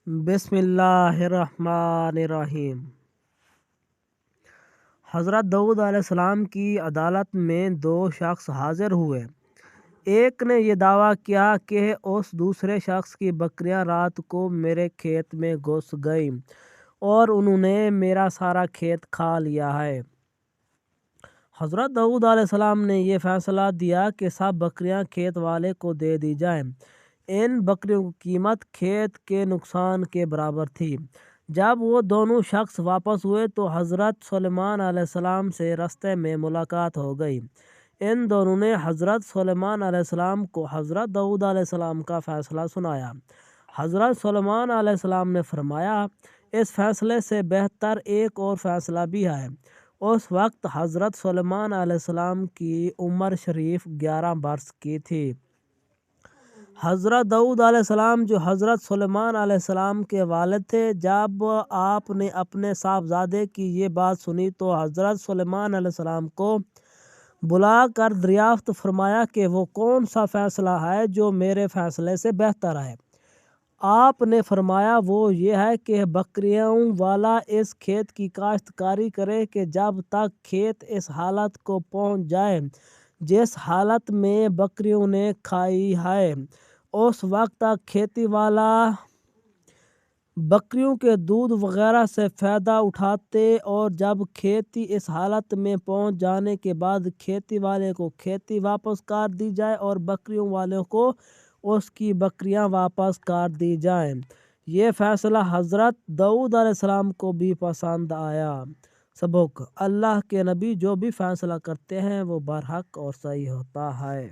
بسم اللہ الرحمن الرحیم۔ حضرت داؤد علیہ السلام کی عدالت میں دو شخص حاضر ہوئے۔ ایک نے یہ دعویٰ کیا کہ اس دوسرے شخص کی بکریاں رات کو میرے کھیت میں گھس گئیں اور انہوں نے میرا سارا کھیت کھا لیا ہے۔ حضرت داؤد علیہ السلام نے یہ فیصلہ دیا کہ سب بکریاں کھیت والے کو دے دی جائیں۔ ان بکریوں کی قیمت کھیت کے نقصان کے برابر تھی۔ جب وہ دونوں شخص واپس ہوئے تو حضرت سلیمان علیہ السلام سے رستے میں ملاقات ہو گئی۔ ان دونوں نے حضرت سلیمان علیہ السلام کو حضرت داؤد علیہ السلام کا فیصلہ سنایا۔ حضرت سلیمان علیہ السلام نے فرمایا، اس فیصلے سے بہتر ایک اور فیصلہ بھی ہے۔ اس وقت حضرت سلیمان علیہ السلام کی عمر شریف 11 برس کی تھی۔ حضرت داؤد علیہ السلام جو حضرت سلیمان علیہ السلام کے والد تھے، جب آپ نے اپنے صاحبزادے کی یہ بات سنی تو حضرت سلیمان علیہ السلام کو بلا کر دریافت فرمایا کہ وہ کون سا فیصلہ ہے جو میرے فیصلے سے بہتر ہے۔ آپ نے فرمایا وہ یہ ہے کہ بکریوں والا اس کھیت کی کاشتکاری کرے کہ جب تک کھیت اس حالت کو پہنچ جائے جس حالت میں بکریوں نے کھائی ہے، اس وقت تک کھیتی والا بکریوں کے دودھ وغیرہ سے فائدہ اٹھاتے، اور جب کھیتی اس حالت میں پہنچ جانے کے بعد کھیتی والے کو کھیتی واپس کر دی جائے اور بکریوں والوں کو اس کی بکریاں واپس کر دی جائیں۔ یہ فیصلہ حضرت داؤد علیہ السلام کو بھی پسند آیا۔ سبق: اللہ کے نبی جو بھی فیصلہ کرتے ہیں وہ برحق اور صحیح ہوتا ہے۔